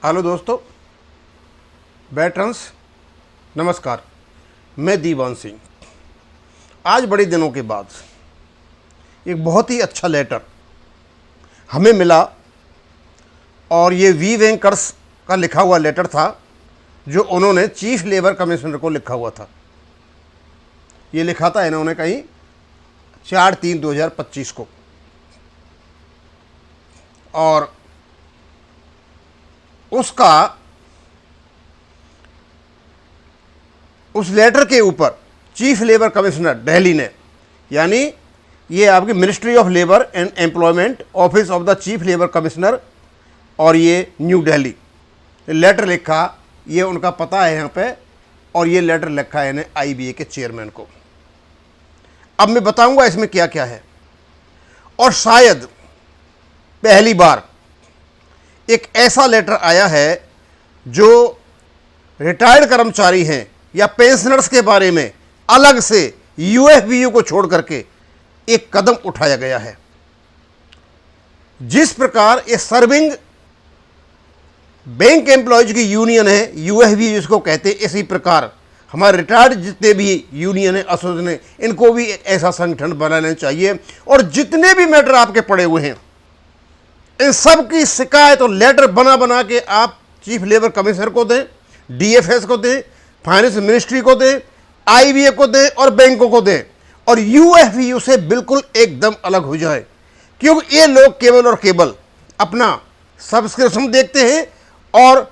Hello दोस्तों, veterans नमस्कार। मैं दीवान सिंह। आज बड़े दिनों के बाद एक बहुत ही अच्छा लेटर हमें मिला और ये वी वेंकर्स का लिखा हुआ लेटर था जो उन्होंने चीफ लेबर कमिश्नर को लिखा हुआ था। ये लिखा था इन्होंने कहीं 4/3/2025 को। और उस लेटर के ऊपर चीफ लेबर कमिश्नर दिल्ली ने, यानी ये आपकी ministry of labour and employment, office of the chief labour commissioner, और ये न्यू दिल्ली, लेटर लिखा। ये उनका पता है यहाँ पे, और ये लेटर लिखा है इन्हें IBA के चेयरमैन को। अब मैं बताऊंगा इसमें क्या क्या है। और शायद पहली बार एक ऐसा लेटर आया है जो रिटायर्ड कर्मचारी हैं या पेंशनर्स के बारे में अलग से UFBU को छोड़ करके एक कदम उठाया गया है। जिस प्रकार ये सर्विंग बैंक एम्प्लॉयज की यूनियन है, UFBU जिसको कहते हैं, इसी प्रकार हमारे रिटायर्ड जितने भी यूनियन है, एसोसिएशन है, इनको भी एक ऐसा संगठन बनाना चाहिए। और जितने भी मैटर आपके पड़े हुए हैं, इन सब की शिकायत और लेटर बना बना के आप चीफ लेबर कमिश्नर को दें, DFS को दें, फाइनेंस मिनिस्ट्री को दें, IBA को दें और बैंकों को दें, और UFBU से बिल्कुल एकदम अलग हो जाए। क्योंकि ये लोग केवल और केवल अपना सब्सक्रिप्शन देखते हैं, और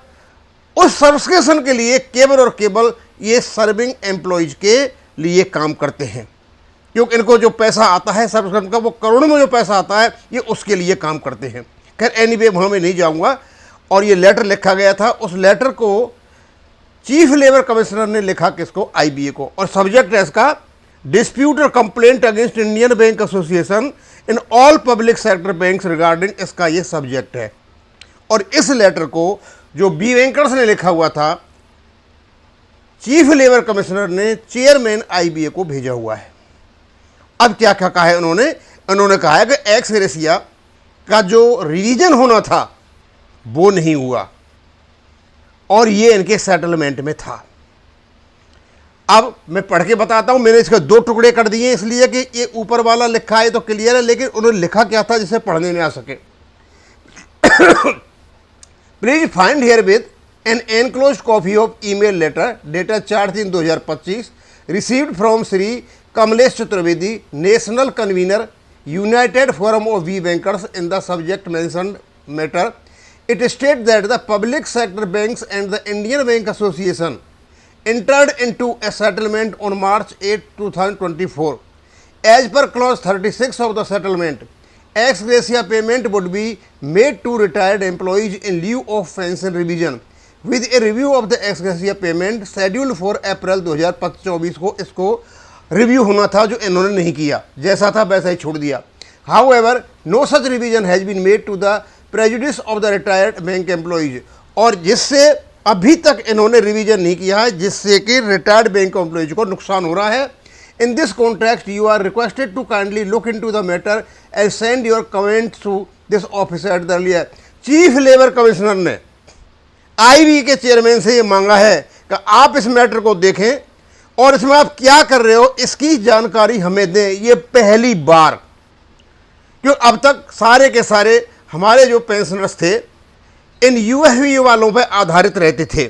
उस सब्सक्रिप्शन के लिए केवल और केवल ये सर्विंग एम्प्लॉयज के लिए काम करते हैं। क्योंकि इनको जो पैसा आता है सब्सक्रिप्शन का, वो करोड़ों में जो पैसा आता है, ये उसके लिए काम करते हैं। खैर एनीवे, वहाँ में नहीं जाऊँगा। और ये लेटर लिखा गया था, उस लेटर को चीफ लेबर कमिश्नर ने लिखा किसको? IBA को। और सब्जेक्ट है इसका डिस्प्यूट और complaint against Indian bank association in all public sector banks regarding, इसका ये सब्जेक्ट है। और इस लेटर को जो बी वेंकर्स ने लिखा हुआ था, चीफ लेबर कमिश्नर ने चेयरमैन IBA को भेजा हुआ है। अब क्या क्या कहा है उन्होंने कहा है कि एक्स ग्रेसिया का जो रिवीजन होना था वो नहीं हुआ, और ये इनके सेटलमेंट में था। अब मैं पढ़ के बताता हूं। मैंने इसके 2 टुकड़े कर दिए इसलिए कि ये ऊपर वाला लिखा है तो क्लियर है, लेकिन उन्होंने लिखा क्या था जिसे पढ़ने में आ सके। Please find herewith an enclosed copy of email letter dated 4/3/2025 received from Shri Kamlesh Chaturvedi, national convener, United Forum of we bankers, in the subject mentioned matter. It states that the public sector banks and the Indian Bank Association entered into a settlement on March 8, 2024. As per clause 36 of the settlement, ex gratia payment would be made to retired employees in lieu of pension revision, with a review of the ex gratia payment scheduled for April 2024 को इसको review होना था, जो इन्होंने नहीं किया। जैसा था वैसा ही छोड़ दिया। However, no such revision has been made to the prejudice of the retired bank employees, और जिससे अभी तक इन्होंने रिवीजन नहीं किया है, जिससे कि रिटायर्ड बैंक एम्प्लॉयज को नुकसान हो रहा है। In this context you are requested to kindly look into the matter and send your comments to this officer at the earlier. Chief labour commissioner ने IBA के चेयरमैन से ये मांगा है कि आप इस मैटर को देखें और इसमें आप क्या कर रहे हो इसकी जानकारी हमें दें। ये पहली बार, क्यों अब तक सारे के सारे हमारे जो पेंशनर्स थे इन UFBU वालों पर आधारित रहते थे।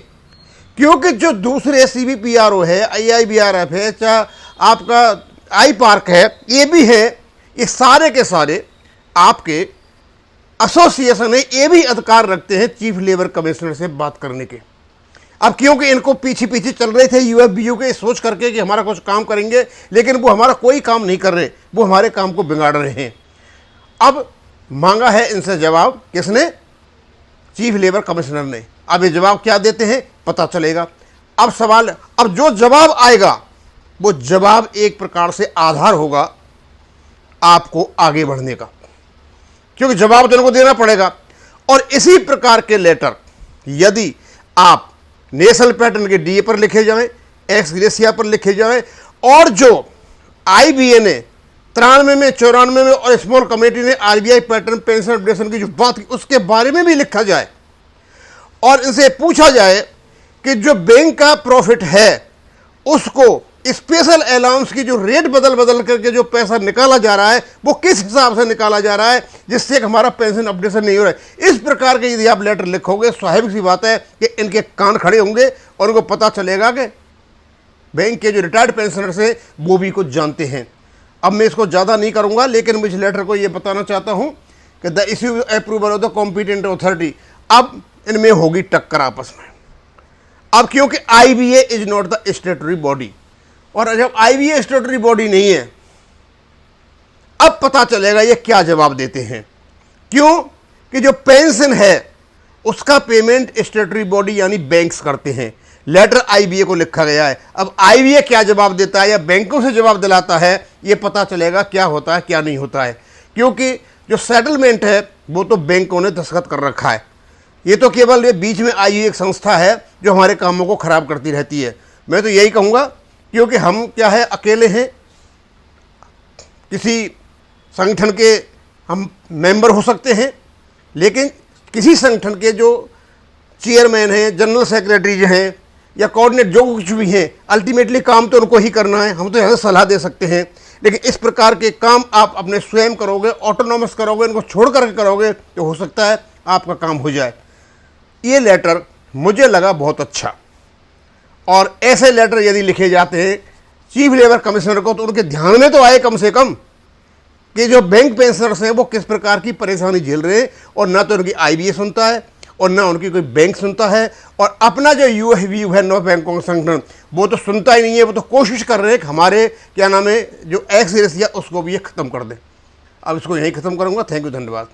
क्योंकि जो दूसरे CBPRO है, IIBRF है, चाहे आपका IPARC है, ये भी है, ये सारे के सारे आपके एसोसिएशन है, ये भी अधिकार रखते हैं चीफ लेबर कमिश्नर से बात करने के। अब क्योंकि इनको पीछे पीछे चल रहे थे UFBU के, सोच करके कि हमारा कुछ काम करेंगे, लेकिन वो हमारा कोई काम नहीं कर रहे, वो हमारे काम को बिगाड़ रहे हैं। अब मांगा है इनसे जवाब, किसने? चीफ लेबर कमिश्नर ने। अब ये जवाब क्या देते हैं पता चलेगा। अब सवाल, अब जो जवाब आएगा वो जवाब एक प्रकार से आधार होगा आपको आगे बढ़ने का, क्योंकि जवाब तो इनको देना पड़ेगा। और इसी प्रकार के लेटर यदि आप नेशनल पैटर्न के DA पर लिखे जाएं, एक्स ग्रेसिया पर लिखे जाएं, और जो IBA ने 93 में, 94 में और स्मॉल कमेटी ने RBI पैटर्न पेंशन अपडेशन की जो बात की उसके बारे में भी लिखा जाए, और इनसे पूछा जाए कि जो बैंक का प्रॉफिट है उसको स्पेशल अलाउंस की जो रेट बदल बदल करके जो पैसा निकाला जा रहा है वो किस हिसाब से निकाला जा रहा है जिससे कि हमारा पेंशन अपडेशन नहीं हो रहा है। इस प्रकार के यदि आप लेटर लिखोगे, स्वाभाविक सी बात है कि इनके कान खड़े होंगे और उनको पता चलेगा कि बैंक के जो रिटायर्ड पेंशनर्स हैं वो भी कुछ जानते हैं। अब मैं इसको ज़्यादा नहीं करूँगा, लेकिन मैं इस लेटर को ये बताना चाहता हूँ कि the issue approval of the competent authority, अब इनमें होगी टक्कर आपस में। अब क्योंकि IBA is not the स्टेटरी body, और जब IBA स्टेटरी बॉडी नहीं है, अब पता चलेगा ये क्या जवाब देते हैं। क्यों कि जो पेंशन है उसका पेमेंट स्टेटरी बॉडी यानी बैंक्स करते हैं। लेटर IBA को लिखा गया है। अब IBA क्या जवाब देता है या बैंकों से जवाब दिलाता है, ये पता चलेगा क्या होता है क्या नहीं होता है। क्योंकि जो सेटलमेंट है वो तो बैंकों ने दस्तखत कर रखा है। ये तो केवल ये बीच में आई हुई एक संस्था है जो हमारे कामों को ख़राब करती रहती है। मैं तो यही कहूँगा, क्योंकि हम क्या है, अकेले हैं, किसी संगठन के हम मेंबर हो सकते हैं, लेकिन किसी संगठन के जो चेयरमैन हैं, जनरल सेक्रेटरी जो हैं या कोऑर्डिनेट जो कुछ भी हैं, अल्टीमेटली काम तो उनको ही करना है। हम तो यहाँ से सलाह दे सकते हैं, लेकिन इस प्रकार के काम आप अपने स्वयं करोगे, ऑटोनॉमस करोगे, इनको छोड़ करके करोगे तो हो सकता है आपका काम हो जाए। ये लेटर मुझे लगा बहुत अच्छा, और ऐसे लेटर यदि लिखे जाते हैं चीफ लेबर कमिश्नर को तो उनके ध्यान में तो आए कम से कम कि जो बैंक पेंशनर्स हैं वो किस प्रकार की परेशानी झेल रहे हैं, और ना तो उनकी IBA सुनता है और ना उनकी कोई बैंक सुनता है, और अपना जो UFU है नौ बैंकों का संगठन वो तो सुनता ही नहीं है। वो तो कोशिश कर रहे हैं कि हमारे क्या नाम है जो एक्स रेशिया उसको भी ये ख़त्म कर दें। अब इसको यहीं ख़त्म करूँगा। थैंक यू, धन्यवाद।